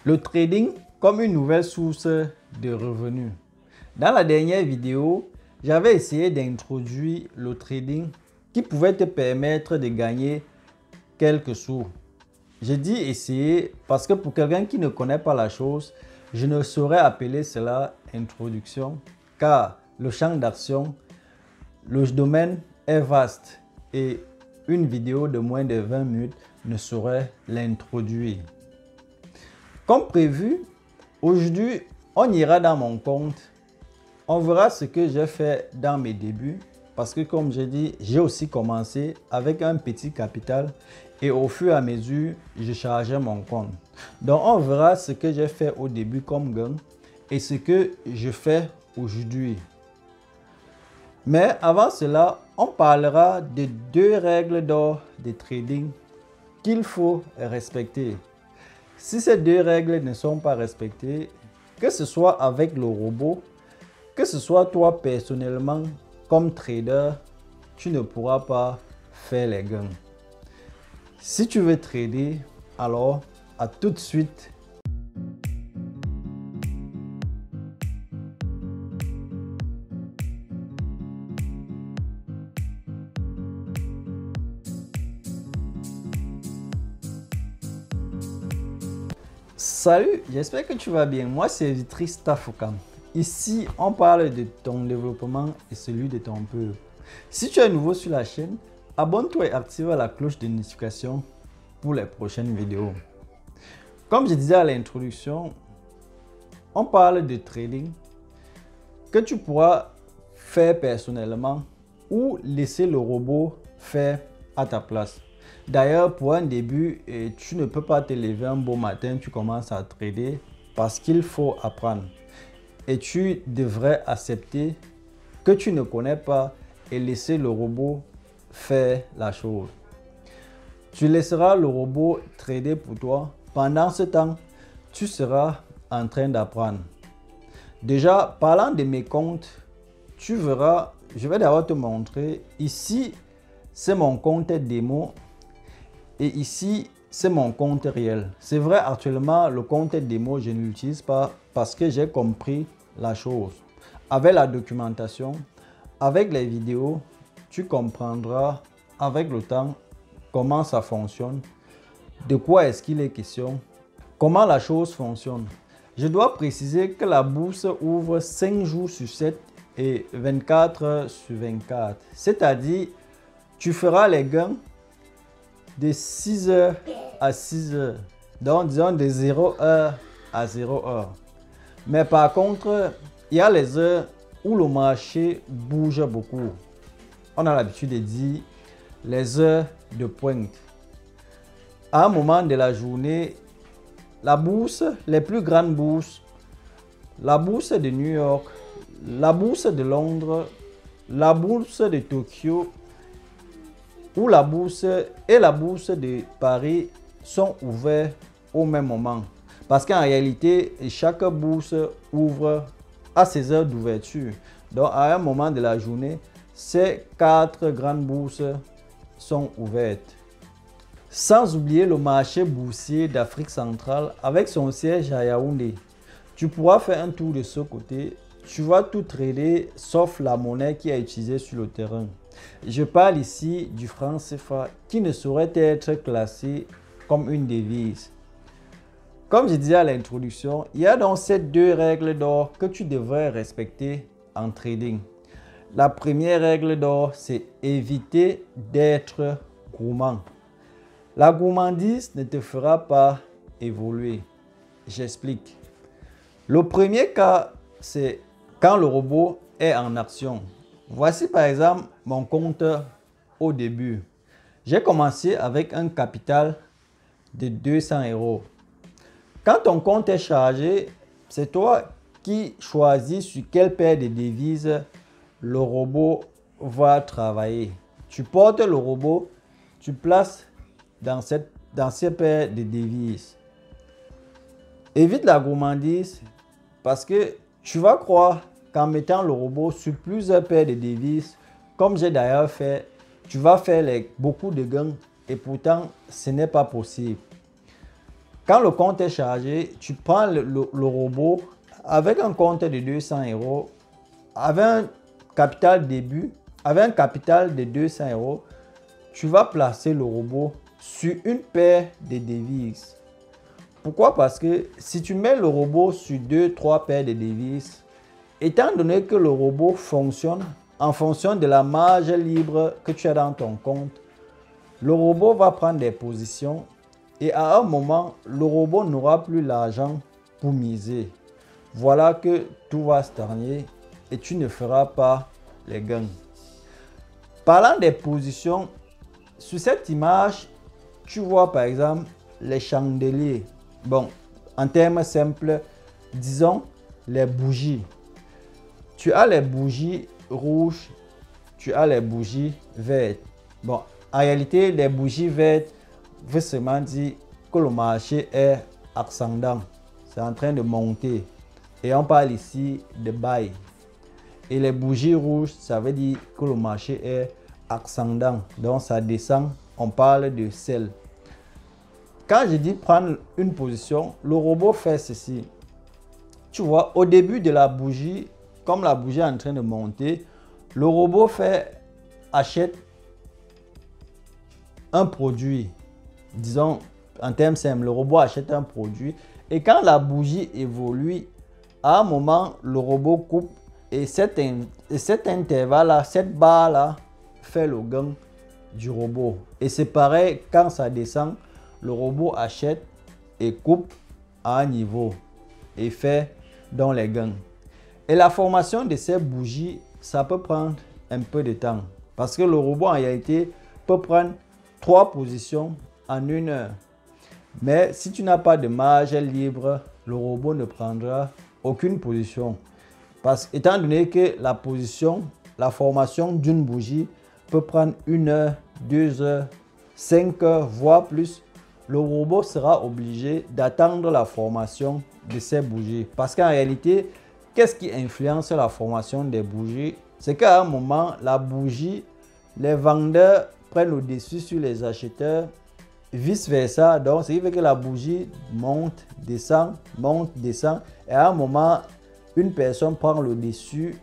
Le trading comme une nouvelle source de revenus. Dans la dernière vidéo, j'avais essayé d'introduire le trading qui pouvait te permettre de gagner quelques sous. J'ai dit essayer parce que pour quelqu'un qui ne connaît pas la chose, je ne saurais appeler cela introduction car le champ d'action, le domaine est vaste et une vidéo de moins de 20 minutes ne saurait l'introduire. Comme prévu, aujourd'hui, on ira dans mon compte. On verra ce que j'ai fait dans mes débuts parce que comme j'ai dit, j'ai aussi commencé avec un petit capital et au fur et à mesure, je chargeais mon compte. Donc, on verra ce que j'ai fait au début comme gain et ce que je fais aujourd'hui. Mais avant cela, on parlera de deux règles d'or de trading qu'il faut respecter. Si ces deux règles ne sont pas respectées, que ce soit avec le robot, que ce soit toi personnellement comme trader, tu ne pourras pas faire les gains. Si tu veux trader, alors à tout de suite. Salut, j'espère que tu vas bien. Moi, c'est Vitris Tafouka. Ici, on parle de ton développement et celui de ton peuple. Si tu es nouveau sur la chaîne, abonne-toi et active la cloche de notification pour les prochaines vidéos. Comme je disais à l'introduction, on parle de trading que tu pourras faire personnellement ou laisser le robot faire à ta place. D'ailleurs, pour un début, tu ne peux pas te lever un beau matin, tu commences à trader parce qu'il faut apprendre. Et tu devrais accepter que tu ne connais pas et laisser le robot faire la chose. Tu laisseras le robot trader pour toi. Pendant ce temps, tu seras en train d'apprendre. Déjà, parlant de mes comptes, tu verras, je vais d'abord te montrer. Ici, c'est mon compte démo. Et ici, c'est mon compte réel. C'est vrai, actuellement, le compte démo, je ne l'utilise pas parce que j'ai compris la chose. Avec la documentation, avec les vidéos, tu comprendras avec le temps comment ça fonctionne, de quoi est-ce qu'il est question, comment la chose fonctionne. Je dois préciser que la bourse ouvre 5 jours sur 7 et 24 heures sur 24. C'est-à-dire, tu feras les gains de 6 heures à 6 heures. Donc, disons de 0 heure à 0 heure. Mais par contre, il y a les heures où le marché bouge beaucoup. On a l'habitude de dire les heures de pointe. À un moment de la journée, la bourse, les plus grandes bourses, la bourse de New York, la bourse de Londres, la bourse de Tokyo, où la bourse et la bourse de Paris sont ouverts au même moment. Parce qu'en réalité, chaque bourse ouvre à ses heures d'ouverture. Donc, à un moment de la journée, ces 4 grandes bourses sont ouvertes. Sans oublier le marché boursier d'Afrique centrale avec son siège à Yaoundé. Tu pourras faire un tour de ce côté. Tu vas tout trader sauf la monnaie qui est utilisée sur le terrain. Je parle ici du franc CFA qui ne saurait être classé comme une devise. Comme je disais à l'introduction, il y a donc ces deux règles d'or que tu devrais respecter en trading. La première règle d'or, c'est éviter d'être gourmand. La gourmandise ne te fera pas évoluer. J'explique. Le premier cas, c'est quand le robot est en action. Voici par exemple mon compte au début. J'ai commencé avec un capital de 200 euros. Quand ton compte est chargé, c'est toi qui choisis sur quelle paire de devises le robot va travailler. Tu portes le robot, tu places dans ces paires de devises. Évite la gourmandise parce que tu vas croire qu'en mettant le robot sur plusieurs paires de devises, comme j'ai d'ailleurs fait, tu vas faire beaucoup de gains et pourtant ce n'est pas possible. Quand le compte est chargé, tu prends le robot avec un compte de 200 euros, avec un capital début, avec un capital de 200 euros, tu vas placer le robot sur une paire de devises. Pourquoi? Parce que si tu mets le robot sur 2-3 paires de devises, étant donné que le robot fonctionne en fonction de la marge libre que tu as dans ton compte, le robot va prendre des positions et à un moment, le robot n'aura plus l'argent pour miser. Voilà que tout va stagner et tu ne feras pas les gains. Parlant des positions, sur cette image, tu vois par exemple les chandeliers. Bon, en termes simples, disons les bougies. Tu as les bougies rouges, tu as les bougies vertes. Bon, en réalité, les bougies vertes veut seulement dire que le marché est ascendant. C'est en train de monter. Et on parle ici de buy. Et les bougies rouges, ça veut dire que le marché est ascendant. Donc ça descend, on parle de sell. Quand je dis prendre une position, le robot fait ceci. Tu vois, au début de la bougie, comme la bougie est en train de monter, le robot achète un produit. Disons, en termes simples, le robot achète un produit. Et quand la bougie évolue, à un moment, le robot coupe. Et cet intervalle-là, cette barre-là, fait le gain du robot. Et c'est pareil, quand ça descend, le robot achète et coupe à un niveau et fait donc les gains. Et la formation de ces bougies, ça peut prendre un peu de temps. Parce que le robot, en réalité, peut prendre 3 positions en 1 heure. Mais si tu n'as pas de marge libre, le robot ne prendra aucune position. Parce étant donné que la formation d'une bougie peut prendre 1 heure, 2 heures, 5 heures, voire plus, le robot sera obligé d'attendre la formation de ces bougies. Parce qu'en réalité, qu'est-ce qui influence la formation des bougies? C'est qu'à un moment, la bougie, les vendeurs prennent le dessus sur les acheteurs, vice versa. Donc, ce qui fait que la bougie monte, descend, et à un moment, une personne prend le dessus.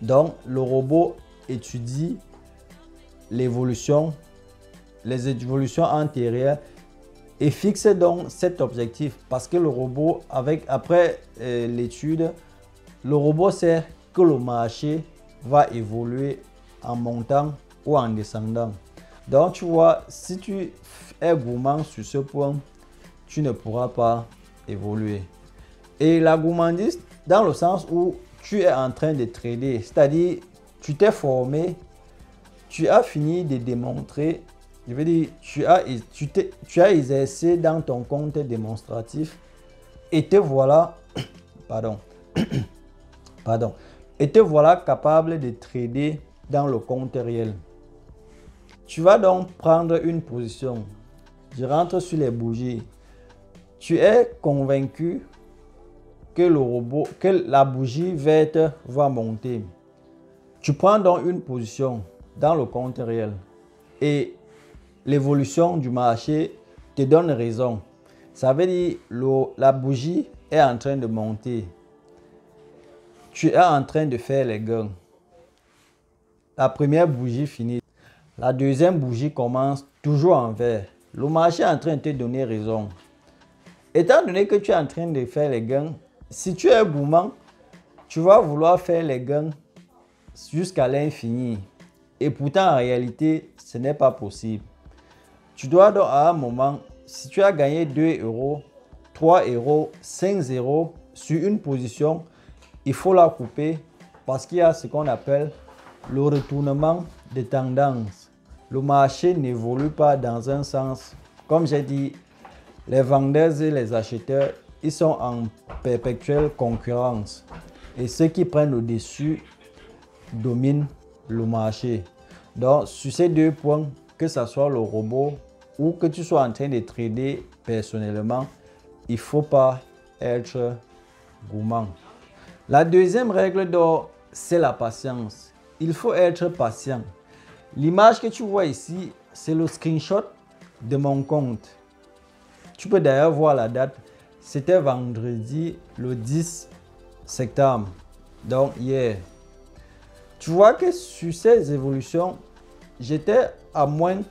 Donc, le robot étudie les évolutions antérieures et fixe donc cet objectif. Parce que le robot, après l'étude, le robot sait que le marché va évoluer en montant ou en descendant. Donc, tu vois, si tu es gourmand sur ce point, tu ne pourras pas évoluer. Et la gourmandise, dans le sens où tu es en train de trader, c'est-à-dire tu t'es formé, tu as fini de démontrer, je veux dire, tu as exercé dans ton compte démonstratif et te voilà, et te voilà capable de trader dans le compte réel. Tu vas donc prendre une position. Je rentre sur les bougies. Tu es convaincu que la bougie verte va monter. Tu prends donc une position dans le compte réel et l'évolution du marché te donne raison. Ça veut dire la bougie est en train de monter. Tu es en train de faire les gains. La première bougie finit. La deuxième bougie commence toujours en vert. Le marché est en train de te donner raison. Étant donné que tu es en train de faire les gains, si tu es gourmand, tu vas vouloir faire les gains jusqu'à l'infini. Et pourtant, en réalité, ce n'est pas possible. Tu dois donc à un moment, si tu as gagné 2 euros, 3 euros, 5 euros sur une position, il faut la couper parce qu'il y a ce qu'on appelle le retournement de tendance. Le marché n'évolue pas dans un sens. Comme j'ai dit, les vendeurs et les acheteurs, ils sont en perpétuelle concurrence. Et ceux qui prennent le dessus dominent le marché. Donc, sur ces 2 points, que ce soit le robot ou que tu sois en train de trader personnellement, il ne faut pas être gourmand. La deuxième règle d'or, c'est la patience. Il faut être patient. L'image que tu vois ici, c'est le screenshot de mon compte. Tu peux d'ailleurs voir la date. C'était vendredi le 10 septembre. Donc hier. Tu vois que sur ces évolutions, j'étais à moins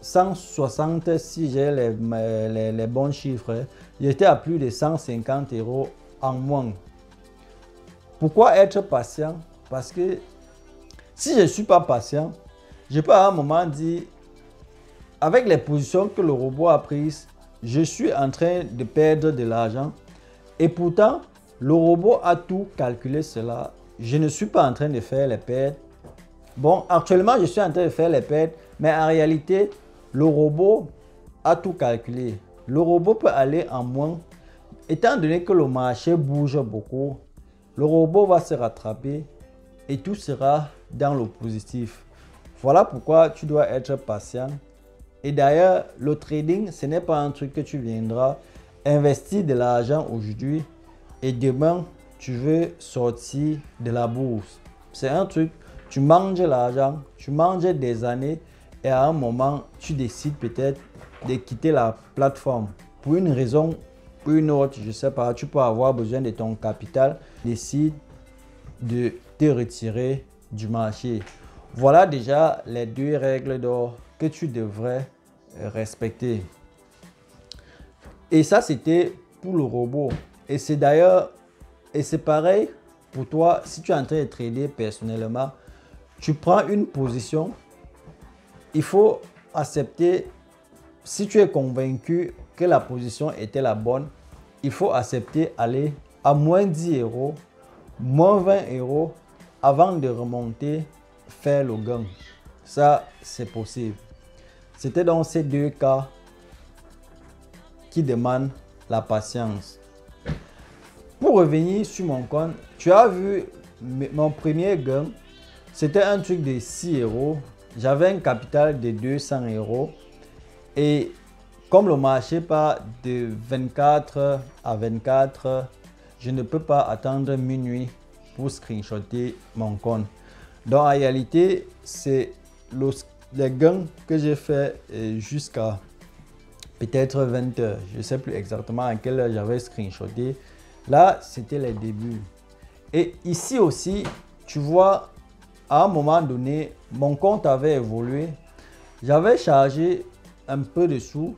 160 si j'ai les bons chiffres. J'étais à plus de 150 € en moins. Pourquoi être patient? Parce que si je ne suis pas patient, je peux à un moment dire, avec les positions que le robot a prises, je suis en train de perdre de l'argent. Et pourtant, le robot a tout calculé cela. Je ne suis pas en train de faire les pertes. Bon, actuellement, je suis en train de faire les pertes, mais en réalité, le robot a tout calculé. Le robot peut aller en moins. Étant donné que le marché bouge beaucoup, le robot va se rattraper et tout sera dans le positif. Voilà pourquoi tu dois être patient. Et d'ailleurs, le trading, ce n'est pas un truc que tu viendras investir de l'argent aujourd'hui et demain, tu veux sortir de la bourse. C'est un truc, tu manges l'argent, tu manges des années et à un moment, tu décides peut-être de quitter la plateforme. Pour une raison ou une autre, je ne sais pas, tu peux avoir besoin de ton capital, décide de te retirer du marché. Voilà déjà les 2 règles d'or que tu devrais respecter. Et ça, c'était pour le robot. Et c'est d'ailleurs, et c'est pareil pour toi, si tu es en train de trader personnellement, tu prends une position, il faut accepter, si tu es convaincu que la position était la bonne, il faut accepter aller à moins 10 €, moins 20 € avant de remonter, faire le gain. Ça, c'est possible. C'était dans ces 2 cas qui demandent la patience. Pour revenir sur mon compte, tu as vu mon premier gain, c'était un truc de 6 €. J'avais un capital de 200 € et comme le marché part de 24 à 24, je ne peux pas attendre minuit pour screenshotter mon compte. Donc en réalité, c'est les gains que j'ai fait jusqu'à peut-être 20 h. Je ne sais plus exactement à quelle heure j'avais screenshoté. Là, c'était les débuts. Et ici aussi, tu vois, à un moment donné, mon compte avait évolué. J'avais chargé un peu de sous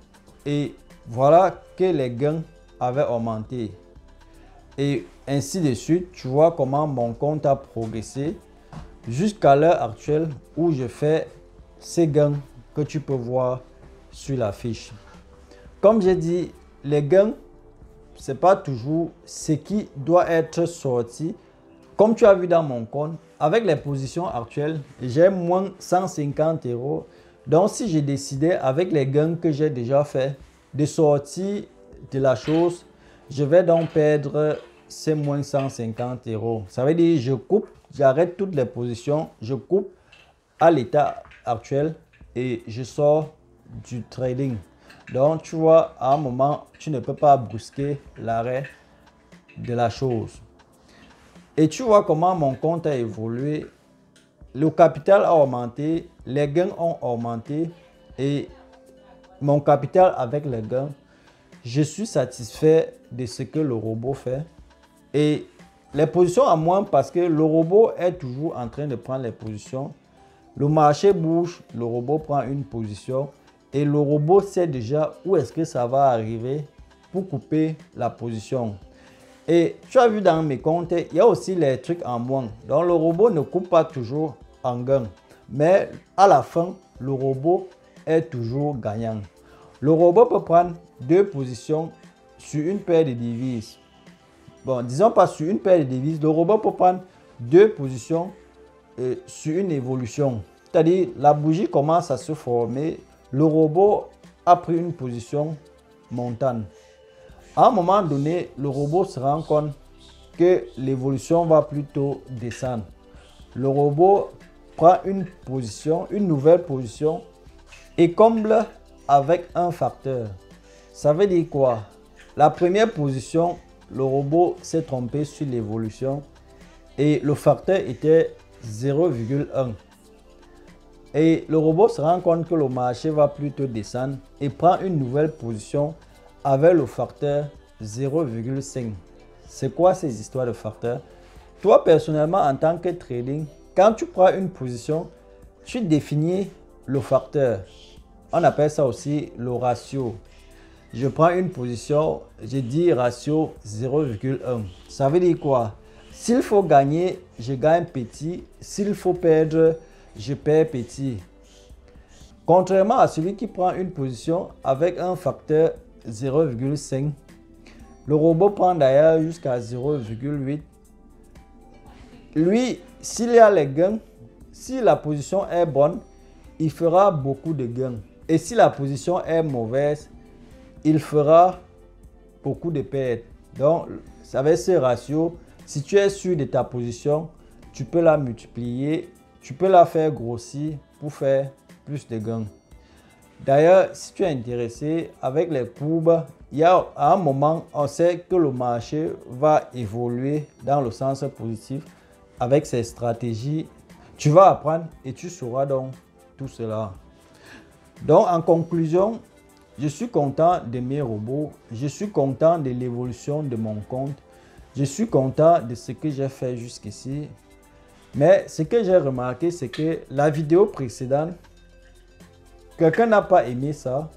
et voilà que les gains avaient augmenté. Et ainsi de suite, tu vois comment mon compte a progressé jusqu'à l'heure actuelle où je fais ces gains que tu peux voir sur la fiche. Comme j'ai dit, les gains, ce n'est pas toujours ce qui doit être sorti. Comme tu as vu dans mon compte, avec les positions actuelles, j'ai moins 150 €. Donc, si j'ai décidé, avec les gains que j'ai déjà fait, de sortir de la chose, je vais donc perdre ces moins 150 €. Ça veut dire, je coupe, j'arrête toutes les positions, je coupe à l'état actuel et je sors du trading. Donc, tu vois, à un moment, tu ne peux pas brusquer l'arrêt de la chose. Et tu vois comment mon compte a évolué. Le capital a augmenté, les gains ont augmenté et mon capital avec les gains, je suis satisfait de ce que le robot fait. Et les positions à moins parce que le robot est toujours en train de prendre les positions. Le marché bouge, le robot prend une position et le robot sait déjà où est-ce que ça va arriver pour couper la position. Et tu as vu dans mes comptes, il y a aussi les trucs en moins. Donc le robot ne coupe pas toujours en gain. Mais à la fin, le robot est toujours gagnant. Le robot peut prendre 2 positions sur une paire de devises. Bon, disons pas sur une paire de devises. Le robot peut prendre 2 positions sur une évolution. C'est-à-dire, la bougie commence à se former. Le robot a pris une position montante. À un moment donné, le robot se rend compte que l'évolution va plutôt descendre. Le robot prend une position, une nouvelle position et comble avec un facteur. Ça veut dire quoi? La première position, le robot s'est trompé sur l'évolution et le facteur était 0,1. Et le robot se rend compte que le marché va plutôt descendre et prend une nouvelle position avec le facteur 0,5. C'est quoi ces histoires de facteurs? Toi, personnellement, en tant que trading, quand tu prends une position, tu définis le facteur. On appelle ça aussi le ratio. Je prends une position, je dis ratio 0,1. Ça veut dire quoi? S'il faut gagner, je gagne petit. S'il faut perdre, je perds petit. Contrairement à celui qui prend une position avec un facteur 0,5, le robot prend d'ailleurs jusqu'à 0,8. Lui, s'il y a les gains, si la position est bonne, il fera beaucoup de gains. Et si la position est mauvaise, il fera beaucoup de pertes. Donc, avec ce ratio, si tu es sûr de ta position, tu peux la multiplier, tu peux la faire grossir pour faire plus de gains. D'ailleurs, si tu es intéressé avec les courbes, il y a à un moment, on sait que le marché va évoluer dans le sens positif avec ces stratégies. Tu vas apprendre et tu sauras donc tout cela. Donc, en conclusion, je suis content de mes robots. Je suis content de l'évolution de mon compte. Je suis content de ce que j'ai fait jusqu'ici. Mais ce que j'ai remarqué, c'est que la vidéo précédente, quelqu'un n'a pas aimé ça.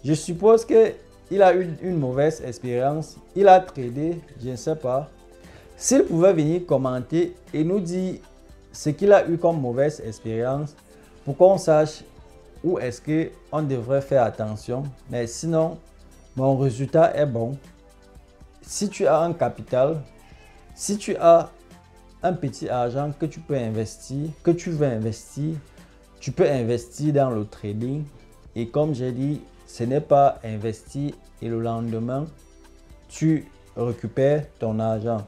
Je suppose qu'il a eu une mauvaise expérience. Il a tradé, je ne sais pas. S'il pouvait venir commenter et nous dire ce qu'il a eu comme mauvaise expérience pour qu'on sache où est-ce qu'on devrait faire attention. Mais sinon, mon résultat est bon. Si tu as un capital, si tu as un petit argent que tu peux investir, que tu veux investir, tu peux investir dans le trading. Et comme j'ai dit, ce n'est pas investir et le lendemain, tu récupères ton argent.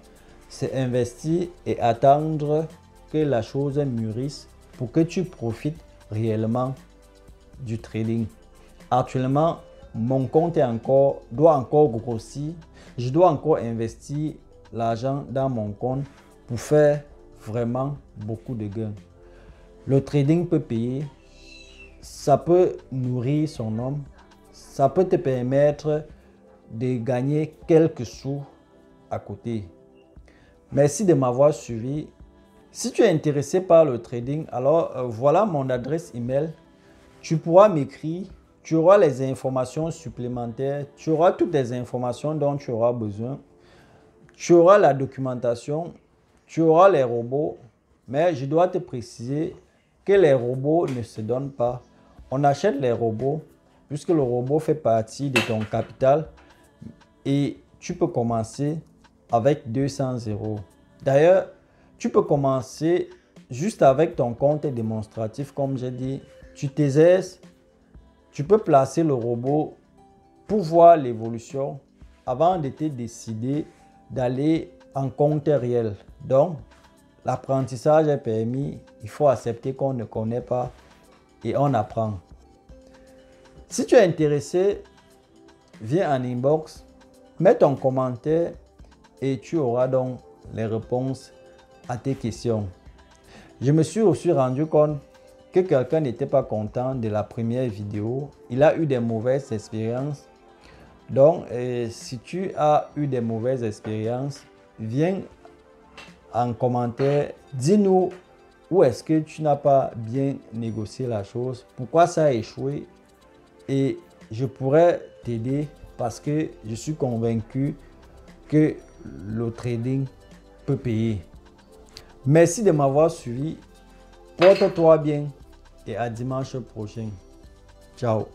C'est investir et attendre que la chose mûrisse pour que tu profites réellement du trading. Actuellement, mon compte doit encore grossir. Je dois encore investir l'argent dans mon compte pour faire vraiment beaucoup de gains. Le trading peut payer, ça peut nourrir son homme, ça peut te permettre de gagner quelques sous à côté. Merci de m'avoir suivi. Si tu es intéressé par le trading, alors voilà mon adresse email. Tu pourras m'écrire, tu auras les informations supplémentaires, tu auras toutes les informations dont tu auras besoin. Tu auras la documentation, tu auras les robots, mais je dois te préciser que les robots ne se donnent pas. On achète les robots puisque le robot fait partie de ton capital et tu peux commencer avec 200 €. D'ailleurs, tu peux commencer juste avec ton compte démonstratif comme j'ai dit. Tu t'exerces, tu peux placer le robot pour voir l'évolution avant de te décider d'aller en compte réel. Donc, l'apprentissage est permis, il faut accepter qu'on ne connaît pas et on apprend. Si tu es intéressé, viens en inbox, mets ton commentaire et tu auras donc les réponses à tes questions. Je me suis aussi rendu compte que quelqu'un n'était pas content de la première vidéo. Il a eu des mauvaises expériences. Donc, si tu as eu des mauvaises expériences, viens en commentaire, dis-nous où est-ce que tu n'as pas bien négocié la chose, pourquoi ça a échoué et je pourrais t'aider parce que je suis convaincu que le trading peut payer. Merci de m'avoir suivi, porte-toi bien et à dimanche prochain. Ciao.